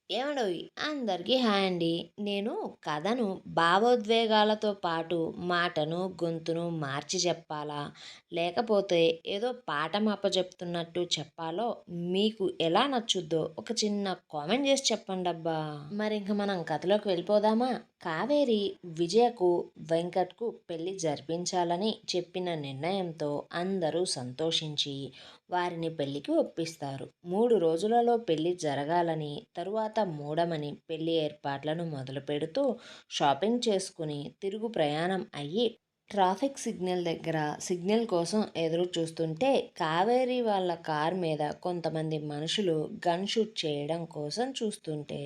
ఏమండోయ్! అందరికీ హాయ్ అండి. నేను కథను భావోద్వేగాలతో పాటు మాటను, గొంతును మార్చి చెప్పాలా? లేకపోతే ఏదో పాఠం అప్పజెప్తున్నట్టు చెప్పాలో మీకు ఎలా నచ్చుద్దో ఒక చిన్న కామెంట్ చేసి చెప్పండబ్బా! మరింక మనం కథలోకి వెళ్ళిపోదామా? కావేరి విజయకు, వెంకట్‌కు పెళ్లి జరిపించాలని చెప్పిన నిర్ణయంతో అందరూ సంతోషించి వారిని పెళ్లికి ఒప్పిస్తారు. 3 రోజులలో పెళ్లి జరగాలని, తరువాత మూడమని పెళ్లి ఏర్పాట్లను మొదలుపెడుతూ షాపింగ్ చేసుకుని తిరుగు ప్రయాణం అయ్యి ట్రాఫిక్ సిగ్నల్ దగ్గర సిగ్నల్ కోసం ఎదురు చూస్తుంటే కావేరి వాళ్ళ కార్ మీద కొంతమంది మనుషులు గన్ షూట్ చేయడం కోసం చూస్తుంటే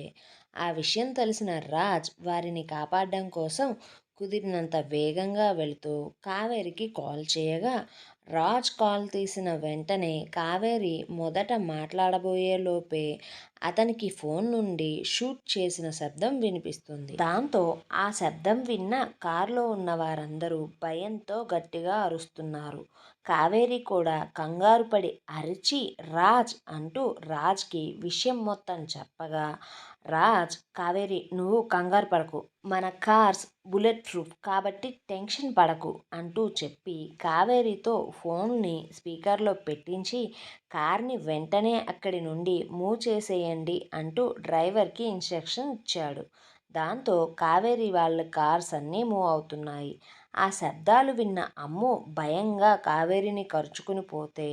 ఆ విషయం తెలిసిన రాజ్ వారిని కాపాడడం కోసం కుదిరినంత వేగంగా వెళుతూ కావేరికి కాల్ చేయగా రాజ్ కాల్ తీసిన వెంటనే కావేరి మొదట మాట్లాడబోయే లోపే అతనికి ఫోన్ నుండి షూట్ చేసిన శబ్దం వినిపిస్తుంది. దాంతో ఆ శబ్దం విన్న కారులో ఉన్న వారందరూ భయంతో గట్టిగా అరుస్తున్నారు. కావేరి కూడా కంగారు పడి అరిచి రాజ్ అంటూ రాజ్కి విషయం మొత్తం చెప్పగా రాజ్, కావేరి నువ్వు కంగారు పడకు, మన కార్స్ బుల్లెట్ ప్రూఫ్ కాబట్టి టెన్షన్ పడకు అంటూ చెప్పి కావేరితో ఫోన్ని స్పీకర్లో పెట్టించి కార్ని వెంటనే అక్కడి నుండి మూవ్ చేసేయండి అంటూ డ్రైవర్కి ఇన్స్ట్రక్షన్ ఇచ్చాడు. దాంతో కావేరి వాళ్ళ కార్స్ అన్నీ మూవ్ అవుతున్నాయి. ఆ శబ్దాలు విన్న అమ్ము భయంగా కావేరిని కరుచుకుని పోతే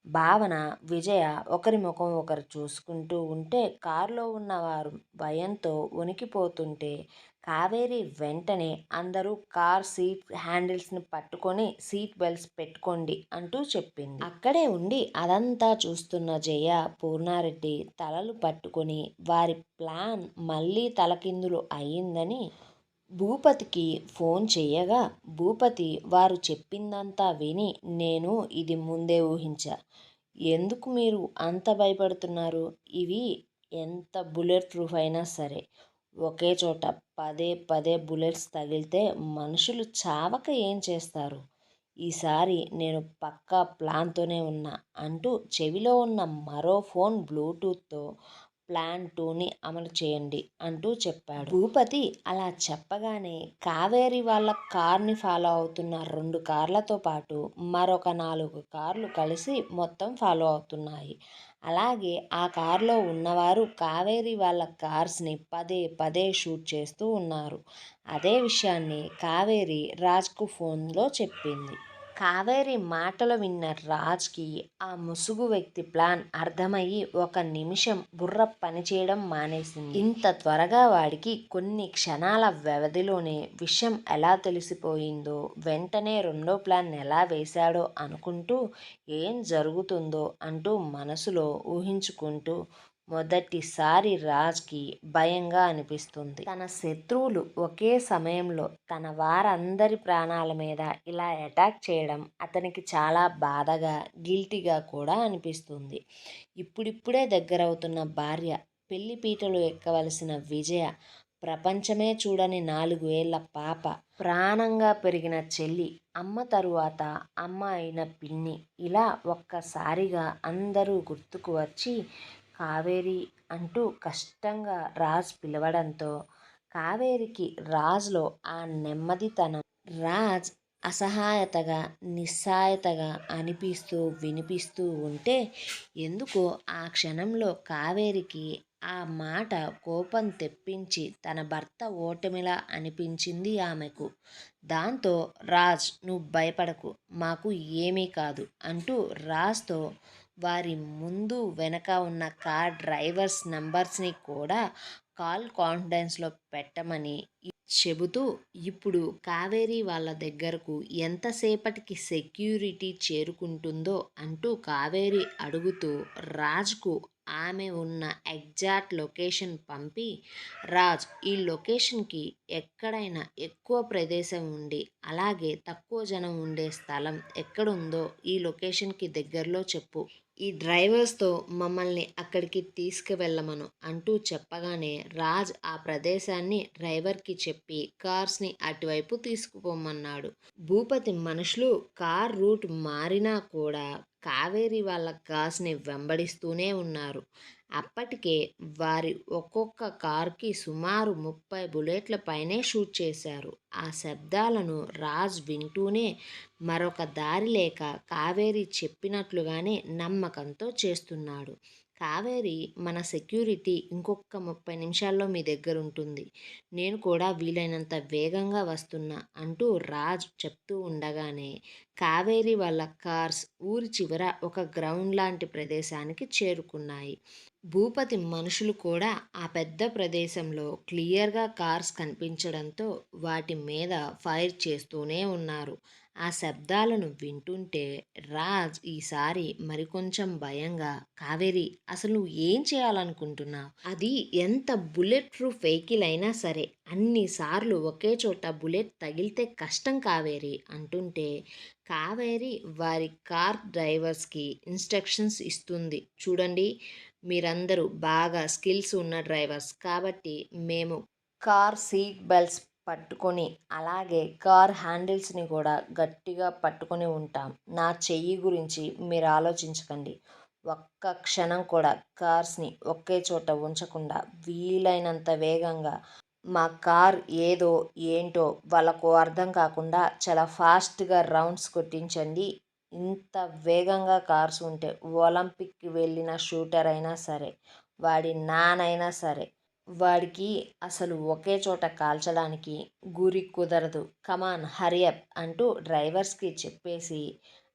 భావన, విజయ ఒకరి ముఖం ఒకరు చూసుకుంటూ ఉంటే కారులో ఉన్నవారు భయంతో వణికిపోతుంటే కావేరి వెంటనే అందరూ కార్ సీట్ హ్యాండిల్స్ని పట్టుకొని సీట్ బెల్ట్స్ పెట్టుకోండి అంటూ చెప్పింది. అక్కడే ఉండి అదంతా చూస్తున్న జయ, పూర్ణారెడ్డి తలలు పట్టుకొని వారి ప్లాన్ మళ్ళీ తలకిందులు అయ్యిందని భూపతికి ఫోన్ చేయగా భూపతి వారు చెప్పిందంతా విని నేను ఇది ముందే ఊహించా. ఎందుకు మీరు అంత భయపడుతున్నారు? ఇవి ఎంత బుల్లెట్ ప్రూఫ్ అయినా సరే ఒకే చోట పదే పదే బుల్లెట్స్ తగిలితే మనుషులు చావక ఏం చేస్తారు? ఈసారి నేను పక్కా ప్లాన్తోనే ఉన్నా అంటూ చెవిలో ఉన్న మరో ఫోన్ బ్లూటూత్తో ప్లాన్ 2ని అమలు చేయండి అంటూ చెప్పాడు. భూపతి అలా చెప్పగానే కావేరి వాళ్ళ కార్ని ఫాలో అవుతున్న 2 కార్లతో పాటు మరొక 4 కార్లు కలిసి మొత్తం ఫాలో అవుతున్నాయి. అలాగే ఆ కారులో ఉన్నవారు కావేరి వాళ్ళ కార్స్ని పదే పదే షూట్ చేస్తూ ఉన్నారు. అదే విషయాన్ని కావేరి రాజ్కు ఫోన్లో చెప్పింది. కావేరి మాటలు విన్న రాజ్కి ఆ ముసుగు వ్యక్తి ప్లాన్ అర్థమయ్యి ఒక నిమిషం బుర్ర పనిచేయడం మానేసింది. ఇంత త్వరగా వాడికి కొన్ని క్షణాల వ్యవధిలోనే విషయం ఎలా తెలిసిపోయిందో, వెంటనే రెండో ప్లాన్ ఎలా వేశాడో అనుకుంటూ ఏం జరుగుతుందో అంటూ మనసులో ఊహించుకుంటూ మొదటిసారి రాజ్కి భయంగా అనిపిస్తుంది. తన శత్రువులు ఒకే సమయంలో తన వారందరి ప్రాణాల మీద ఇలా అటాక్ చేయడం అతనికి చాలా బాధగా, గిల్టీగా కూడా అనిపిస్తుంది. ఇప్పుడిప్పుడే దగ్గరవుతున్న భార్య, పెళ్లి పీటలు ఎక్కవలసిన విజయ, ప్రపంచమే చూడని 4 ఏళ్ల పాప, ప్రాణంగా పెరిగిన చెల్లి, అమ్మ తరువాత అమ్మ అయిన పిన్ని ఇలా ఒక్కసారిగా అందరూ గుర్తుకు వచ్చి కావేరి అంటూ కష్టంగా రాజ్ పిలవడంతో కావేరికి రాజ్లో ఆ నెమ్మదితనం, రాజ్ అసహాయతగా, నిస్సహాయతగా అనిపిస్తూ వినిపిస్తూ ఉంటే ఎందుకో ఆ క్షణంలో కావేరికి ఆ మాట కోపం తెప్పించి తన భర్త ఓటమిలా అనిపించింది ఆమెకు. దాంతో రాజ్ నువ్వు భయపడకు, మాకు ఏమీ కాదు అంటూ రాజ్తో వారి ముందు వెనక ఉన్న కార్ డ్రైవర్స్ నంబర్స్ని కూడా కాల్ కాన్ఫిడెన్స్లో పెట్టమని చెబుతూ ఇప్పుడు కావేరి వాళ్ళ దగ్గరకు ఎంతసేపటికి సెక్యూరిటీ చేరుకుంటుందో అంటూ కావేరి అడుగుతూ రాజ్కు ఆమె ఉన్న ఎగ్జాక్ట్ లొకేషన్ పంపి రాజ్ ఈ లొకేషన్కి ఎక్కడైనా ఎక్కువ ప్రదేశం ఉండి అలాగే తక్కువ జనం ఉండే స్థలం ఎక్కడుందో ఈ లొకేషన్కి దగ్గరలో చెప్పు, ఈ డ్రైవర్స్తో మమ్మల్ని అక్కడికి తీసుకువెళ్ళమను అంటూ చెప్పగానే రాజ్ ఆ ప్రదేశాన్ని డ్రైవర్కి చెప్పి కార్స్ని అటువైపు తీసుకుపోమన్నాడు. భూపతి మనుషులు కార్ రూట్ మారినా కూడా కావేరి వాళ్ళ కార్స్ని వెంబడిస్తూనే ఉన్నారు. అప్పటికే వారి ఒక్కొక్క కార్‌కి సుమారు 30 బుల్లెట్ల పైనే షూట్ చేశారు. ఆ శబ్దాలను రాజ్ వింటూనే మరొక దారి లేక కావేరి చెప్పినట్లుగానే నమ్మకంతో చేస్తున్నాడు. కావేరి, మన సెక్యూరిటీ ఇంకొక 30 నిమిషాల్లో మీ దగ్గరుంటుంది. నేను కూడా వీలైనంత వేగంగా వస్తున్నా అంటూ రాజ్ చెప్తూ ఉండగానే కావేరి వాళ్ళ కార్స్ ఊరి చివర ఒక గ్రౌండ్ లాంటి ప్రదేశానికి చేరుకున్నాయి. భూపతి మనుషులు కూడా ఆ పెద్ద ప్రదేశంలో క్లియర్‌గా కార్స్ కనిపించడంతో వాటి మీద ఫైర్ చేస్తూనే ఉన్నారు. ఆ శబ్దాలను వింటుంటే రాజ్ ఈసారి మరికొంచెం భయంగా, కావేరి, అసలు నువ్వు ఏం చేయాలనుకుంటున్నావు? అది ఎంత బుల్లెట్ ప్రూఫ్ వెహికల్ అయినా సరే అన్ని సార్లు ఒకే చోట బుల్లెట్ తగిలితే కష్టం కావేరి అంటుంటే, కావేరి వారి కార్ డ్రైవర్స్‌కి ఇన్‌స్ట్రక్షన్స్ ఇస్తుంది. చూడండి, మీరందరూ బాగా స్కిల్స్ ఉన్న డ్రైవర్స్ కాబట్టి మేము కార్ సీట్ బెల్ట్స్ పట్టుకొని, అలాగే కార్ హ్యాండిల్స్‌ని కూడా గట్టిగా పట్టుకొని ఉంటాం. నా చెయ్యి గురించి మీరు ఆలోచించకండి. ఒక్క క్షణం కూడా కార్స్‌ని ఒకే చోట ఉంచకుండా వీలైనంత వేగంగా మా కార్ ఏదో ఏంటో వాళ్ళకు అర్థం కాకుండా చాలా ఫాస్ట్‌గా రౌండ్స్ కొట్టించండి. ఇంత వేగంగా కార్స్ ఉంటే ఒలింపిక్‌కి వెళ్ళిన షూటర్ అయినా సరే, వాడి నాన్నైనా సరే, వాడికి అసలు ఒకే చోట కాల్చడానికి గురి కుదరదు. కమాన్ హరీ అప్ అంటూ డ్రైవర్స్‌కి చెప్పేసి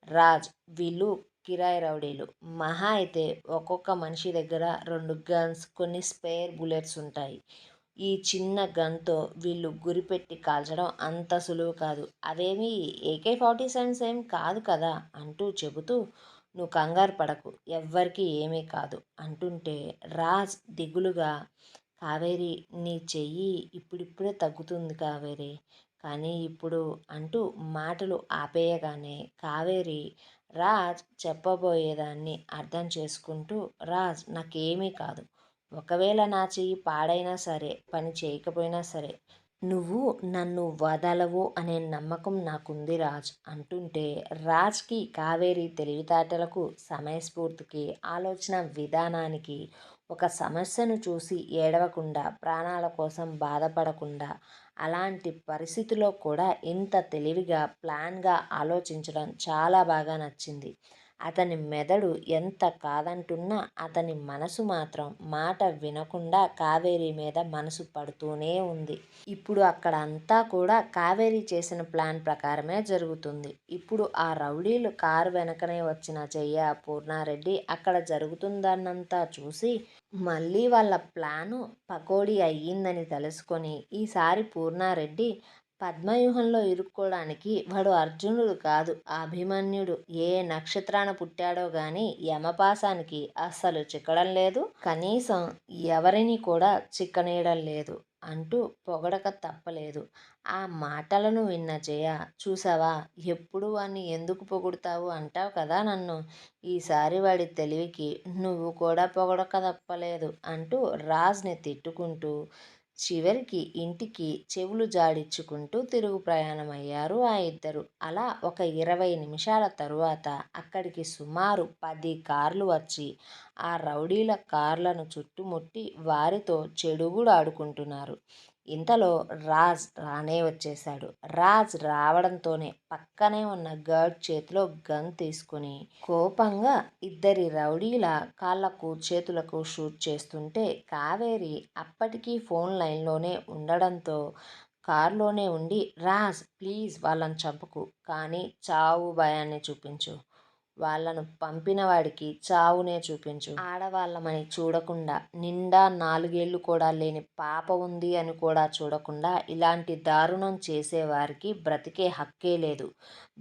రాజ్, వీళ్ళు కిరాయి రౌడీలు. మహా అయితే ఒక్కొక్క మనిషి దగ్గర 2 గన్స్, కొన్ని స్పేర్ బుల్లెట్స్ ఉంటాయి. ఈ చిన్న గన్‌తో వీళ్ళు గురిపెట్టి కాల్చడం అంత సులువు కాదు. అవేమీ AK-47 ఏం కాదు కదా అంటూ చెబుతూ, నువ్వు కంగారు పడకు, ఎవ్వరికీ ఏమీ కాదు అంటుంటే రాజ్ దిగులుగా, కావేరి, నీ చెయ్యి ఇప్పుడిప్పుడే తగ్గుతుంది కావేరి. కానీ ఇప్పుడు అంటూ మాటలు ఆపేయగానే కావేరి రాజ్ చెప్పబోయేదాన్ని అర్థం చేసుకుంటూ, రాజ్, నాకేమీ కాదు. ఒకవేళ నా చెయ్యి పాడైనా సరే, పని చేయకపోయినా సరే, నువ్వు నన్ను వదలవు అనే నమ్మకం నాకుంది రాజ్ అంటుంటే, రాజ్కి కావేరి తెలివితేటలకు, సమయస్ఫూర్తికి, ఆలోచన విధానానికి, ఒక సమస్యను చూసి ఏడవకుండా, ప్రాణాల కోసం బాధపడకుండా, అలాంటి పరిస్థితిలో కూడా ఇంత తెలివిగా, ప్లాన్‌గా ఆలోచించడం చాలా బాగా నచ్చింది. అతని మెదడు ఎంత కాదంటున్నా అతని మనసు మాత్రం మాట వినకుండా కావేరి మీద మనసు పడుతూనే ఉంది. ఇప్పుడు అక్కడ అంతా కూడా కావేరి చేసిన ప్లాన్ ప్రకారమే జరుగుతుంది. ఇప్పుడు ఆ రౌడీలు కారు వెనకనే వచ్చిన జయ, పూర్ణారెడ్డి అక్కడ జరుగుతుందన్నంతా చూసి మళ్ళీ వాళ్ళ ప్లాను పకోడీ అయ్యిందని తెలుసుకొని ఈసారి పూర్ణారెడ్డి పద్మవ్యూహంలో ఇరుక్కోడానికి వాడు అర్జునుడు కాదు, అభిమన్యుడు. ఏ నక్షత్రాన పుట్టాడో గాని యమపాశానికి అస్సలు చిక్కడం లేదు, కనీసం ఎవరిని కూడా చిక్కనీయడం లేదు అంటూ పొగడక తప్పలేదు. ఆ మాటలను విన్న జయ, చూసావా, ఎప్పుడు వాణ్ణి ఎందుకు పొగుడుతావు అంటావు కదా నన్ను. ఈసారి వాడి తెలివికి నువ్వు కూడా పొగడక తప్పలేదు అంటూ రాజ్ని తిట్టుకుంటూ చివరికి ఇంటికి చెవులు జాడించుకుంటూ తిరుగు ప్రయాణమయ్యారు ఆ ఇద్దరు. అలా ఒక 20 నిమిషాల తరువాత అక్కడికి సుమారు 10 కార్లు వచ్చి ఆ రౌడీల కార్లను చుట్టుముట్టి వారితో చెడుగుడు ఆడుకుంటున్నారు. ఇంతలో రాజ్ రానే వచ్చేశాడు. రాజ్ రావడంతోనే పక్కనే ఉన్న గర్డ్ చేతిలో గన్ తీసుకుని కోపంగా ఇద్దరి రౌడీల కాళ్ళకు చేతులకు షూట్ చేస్తుంటే కావేరి అప్పటికీ ఫోన్ లైన్లోనే ఉండడంతో కారులోనే ఉండి, రాజ్, ప్లీజ్ వాళ్ళని చంపకు, కానీ చావు భయాన్ని చూపించు. వాళ్ళను పంపిన వాడికి చావునే చూపించు. ఆడవాళ్ళమని చూడకుండా, నిండా 4 ఏళ్ళు కూడా లేని పాప ఉంది అని కూడా చూడకుండా ఇలాంటి దారుణం చేసేవారికి బ్రతికే హక్కే లేదు.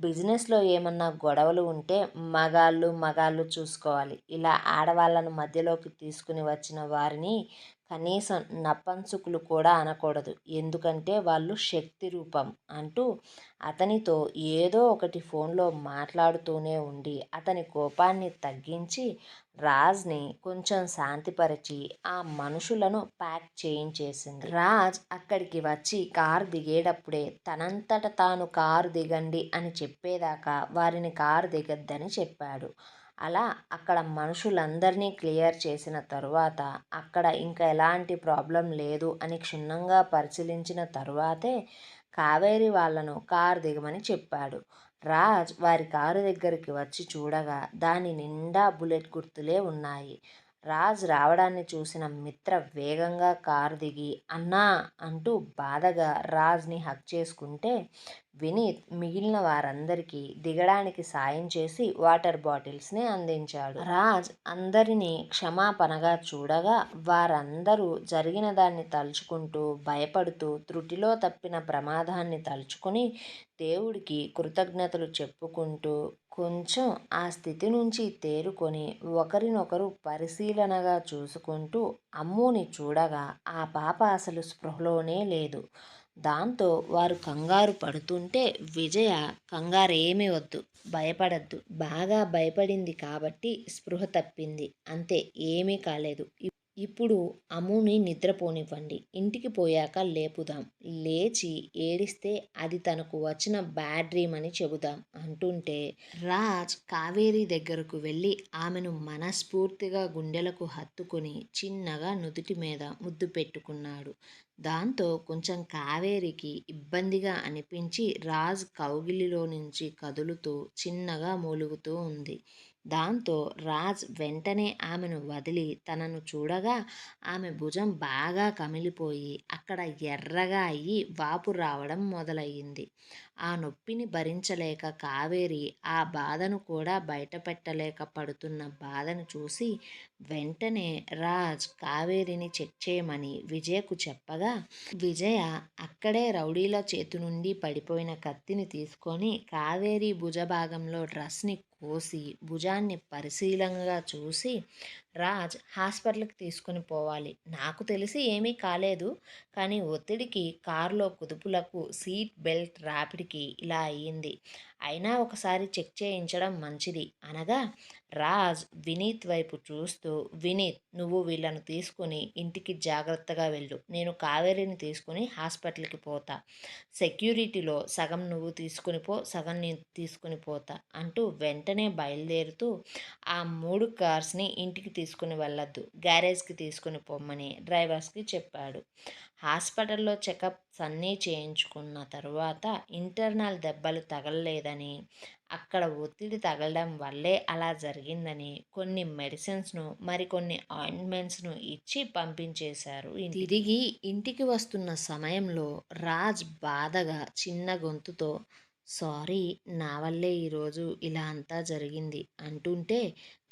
బిజినెస్లో ఏమన్నా గొడవలు ఉంటే మగాళ్ళు చూసుకోవాలి. ఇలా ఆడవాళ్ళను మధ్యలోకి తీసుకుని వచ్చిన వారిని కనీసం నపుంసకులు కూడా అనకూడదు. ఎందుకంటే వాళ్ళు శక్తి రూపం అంటూ అతనితో ఏదో ఒకటి ఫోన్లో మాట్లాడుతూనే ఉండి అతని కోపాన్ని తగ్గించి రాజ్ని కొంచెం శాంతిపరిచి ఆ మనుషులను ప్యాక్ చేయించేసింది. రాజ్ అక్కడికి వచ్చి కారు దిగేటప్పుడే తనంతట తాను కారు దిగండి అని చెప్పేదాకా వారిని కారు దిగొద్దని చెప్పాడు. అలా అక్కడ మనుషులందరినీ క్లియర్ చేసిన తరువాత అక్కడ ఇంకా ఎలాంటి ప్రాబ్లం లేదు అని క్షుణ్ణంగా పరిశీలించిన తరువాతే కావేరి వాళ్ళను కారు దిగమని చెప్పాడు. రాజ్ వారి కారు దగ్గరికి వచ్చి చూడగా దాని నిండా బుల్లెట్ గుర్తులే ఉన్నాయి. రాజ్ రావడాన్ని చూసిన మిత్ర వేగంగా కారు దిగి అన్నా అంటూ బాధగా రాజ్ని హగ్ చేసుకుంటే వినీత్ మిగిలిన వారందరికీ దిగడానికి సాయం చేసి వాటర్ బాటిల్స్ని అందించాడు. రాజ్ అందరినీ క్షమాపణగా చూడగా వారందరూ జరిగిన దాన్ని తలుచుకుంటూ భయపడుతూ త్రుటిలో తప్పిన ప్రమాదాన్ని తలుచుకుని దేవుడికి కృతజ్ఞతలు చెప్పుకుంటూ కొంచెం ఆ స్థితి నుంచి తేరుకొని ఒకరినొకరు పరిశీలనగా చూసుకుంటూ అమ్ముని చూడగా ఆ పాప అసలు స్పృహలోనే లేదు. దాంతో వారు కంగారు పడుతుంటే విజయ కంగారేమీ వద్దు, భయపడద్దు, బాగా భయపడింది కాబట్టి స్పృహ తప్పింది అంతే, ఏమీ కాలేదు. ఇప్పుడు అమ్ముని నిద్రపోనివ్వండి, ఇంటికి పోయాక లేపుదాం, లేచి ఏడిస్తే అది తనకు వచ్చిన బ్యాడ్ డ్రీమ్ అని చెబుదాం అంటుంటే రాజ్ కావేరి దగ్గరకు వెళ్ళి ఆమెను మనస్ఫూర్తిగా గుండెలకు హత్తుకుని చిన్నగా నుదుటి మీద ముద్దు పెట్టుకున్నాడు. దాంతో కొంచెం కావేరికి ఇబ్బందిగా అనిపించి రాజ్ కౌగిలిలో నుంచి కదులుతూ చిన్నగా మూలుగుతూ ఉంది. దాంతో రాజ్ వెంటనే ఆమెను వదిలి తనను చూడగా ఆమె భుజం బాగా కమిలిపోయి అక్కడ ఎర్రగా అయ్యి వాపు రావడం మొదలయ్యింది. ఆ నొప్పిని భరించలేక కావేరి ఆ బాధను కూడా బయటపెట్టలేక పడుతున్న బాధను చూసి వెంటనే రాజ్ కావేరిని చెక్ చేయమని విజయకు చెప్పగా విజయ అక్కడే రౌడీల చేతి నుండి పడిపోయిన కత్తిని తీసుకొని కావేరి భుజభాగంలో డ్రెస్ని కోసి భుజాన్ని పరిశీలనగా చూసి రాజ్ హాస్పిటల్కి తీసుకుని పోవాలి, నాకు తెలిసి ఏమీ కాలేదు, కానీ ఒత్తిడికి కారులో కుదుపులకు సీట్ బెల్ట్ ర్యాపిడ్కి ఇలా అయ్యింది, అయినా ఒకసారి చెక్ చేయించడం మంచిది అనగా రాజ్ వినీత్ వైపు చూస్తూ వినీత్, నువ్వు వీళ్ళను తీసుకుని ఇంటికి జాగ్రత్తగా వెళ్ళు, నేను కావేరిని తీసుకుని హాస్పిటల్కి పోతా, సెక్యూరిటీలో సగం నువ్వు తీసుకుని పో, సగం నేను తీసుకుని పోతా అంటూ వెంటనే బయలుదేరుతూ ఆ 3 కార్స్ని ఇంటికి తీసుకుని వెళ్ళొద్దు, గ్యారేజ్కి తీసుకుని పొమ్మని డ్రైవర్స్కి చెప్పాడు. హాస్పిటల్లో చెకప్స్ అన్నీ చేయించుకున్న తరువాత ఇంటర్నల్ దెబ్బలు తగలలేదని, అక్కడ ఒత్తిడి తగలడం వల్లే అలా జరిగిందని కొన్ని మెడిసిన్స్ను మరికొన్ని ఆయింట్మెంట్స్ను ఇచ్చి పంపించేశారు. తిరిగి ఇంటికి వస్తున్న సమయంలో రాజ్ బాధగా చిన్న గొంతుతో సారీ, నా వల్లే ఈరోజు ఇలా అంతా జరిగింది అంటుంటే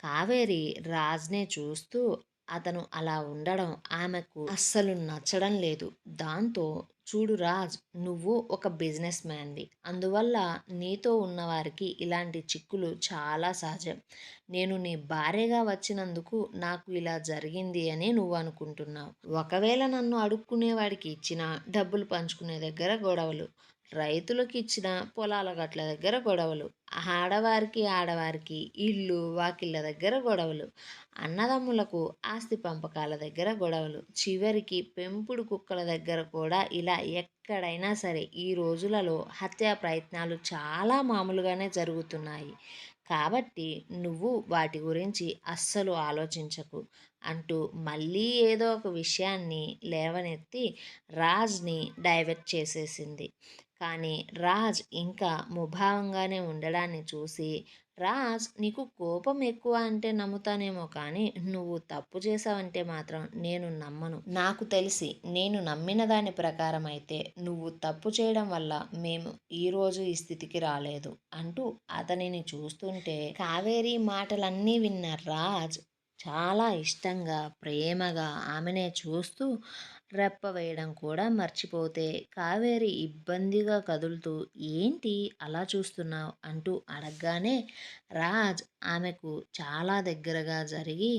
కావేరి రాజ్నే చూస్తూ అతను అలా ఉండడం ఆమెకు అస్సలు నచ్చడం లేదు. దాంతో చూడు రాజ్, నువ్వు ఒక బిజినెస్ మ్యాన్వి, అందువల్ల నీతో ఉన్నవారికి ఇలాంటి చిక్కులు చాలా సహజం. నేను నీ భార్యగా వచ్చినందుకు నాకు ఇలా జరిగింది అని నువ్వు అనుకుంటున్నావు. ఒకవేళ నన్ను అడుక్కునేవాడికి ఇచ్చిన డబ్బులు పంచుకునే దగ్గర గొడవలు, రైతులకు ఇచ్చిన పొలాల గట్ల దగ్గర గొడవలు, ఆడవారికి ఇల్లు వాకిళ్ళ దగ్గర గొడవలు, అన్నదమ్ములకు ఆస్తి పంపకాల దగ్గర గొడవలు, చివరికి పెంపుడు కుక్కల దగ్గర కూడా ఇలా ఎక్కడైనా సరే ఈ రోజులలో హత్యా ప్రయత్నాలు చాలా మామూలుగానే జరుగుతున్నాయి. కాబట్టి నువ్వు వాటి గురించి అస్సలు ఆలోచించకు అంటూ మళ్ళీ ఏదో ఒక విషయాన్ని లేవనెత్తి రాజ్ని డైవర్ట్ చేసేసింది. కానీ రాజ్ ఇంకా ముభావంగానే ఉండడాన్ని చూసి రాజ్, నీకు కోపం ఎక్కువ అంటే నమ్ముతానేమో కానీ నువ్వు తప్పు చేసావంటే మాత్రం నేను నమ్మను. నాకు తెలిసి నేను నమ్మిన దాని ప్రకారం అయితే నువ్వు తప్పు చేయడం వల్ల మేము ఈరోజు ఈ స్థితికి రాలేదు అంటూ అతనిని చూస్తుంటే కావేరి మాటలన్నీ విన్న రాజ్ చాలా ఇష్టంగా ప్రేమగా ఆమెనే చూస్తూ రెప్ప వేయడం కూడా మర్చిపోతే కావేరి ఇబ్బందిగా కదులుతూ ఏంటి అలా చూస్తున్నావు అంటూ అడగగానే రాజ్ ఆమెకు చాలా దగ్గరగా జరిగి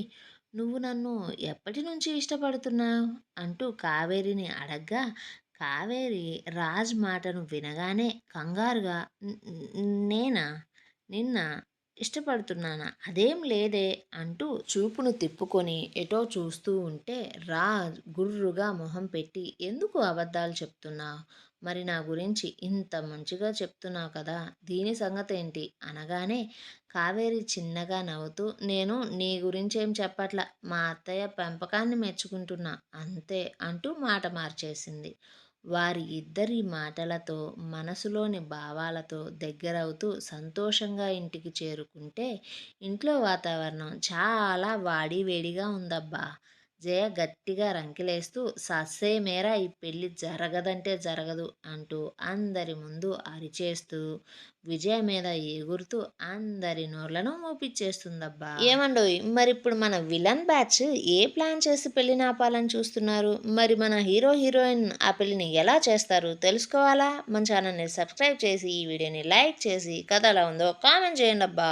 నువ్వు నన్ను ఎప్పటి నుంచి ఇష్టపడుతున్నావు అంటూ కావేరిని అడగ్గా కావేరి రాజ్ మాటను వినగానే కంగారుగా నేనా, నిన్న ఇష్టపడుతున్నానా? అదేం లేదే అంటూ చూపును తిప్పుకొని ఎటో చూస్తూ ఉంటే రాజ్ గుర్రుగా మొహం పెట్టి ఎందుకు అబద్ధాలు చెప్తున్నావు? మరి నా గురించి ఇంత మంచిగా చెప్తున్నావు కదా! దీని సంగతేంటి? అనగానే కావేరి చిన్నగా నవ్వుతూ నేను నీ గురించేం చెప్పట్లా. మా అత్తయ్య పెంపకాన్ని మెచ్చుకుంటున్నా అంతే అంటూ మాట మార్చేసింది. వారి ఇద్దరి మాటలతో, మనసులోని భావాలతో దగ్గరవుతూ సంతోషంగా ఇంటికి చేరుకుంటే, ఇంట్లో వాతావరణం చాలా వాడివేడిగా ఉందబ్బా! జయ గట్టిగా రంకెలేస్తూ ససేమిరా ఈ పెళ్లి జరగదంటే జరగదు అంటూ అందరి ముందు అరిచేస్తూ, విజయ మీద ఎగురుతూ అందరి నోర్లను మూపిచ్చేస్తుందబ్బా! ఏమండోయ్! మరిప్పుడు మన విలన్ బ్యాచ్ ఏ ప్లాన్ చేసి పెళ్ళిని ఆపాలని చూస్తున్నారు? మరి మన హీరో, హీరోయిన్ ఆ పెళ్ళిని ఎలా చేస్తారు తెలుసుకోవాలా? మన ఛానల్‌ని సబ్స్క్రైబ్ చేసి, ఈ వీడియోని లైక్ చేసి, కథ ఎలా ఉందో కామెంట్ చేయండబ్బా!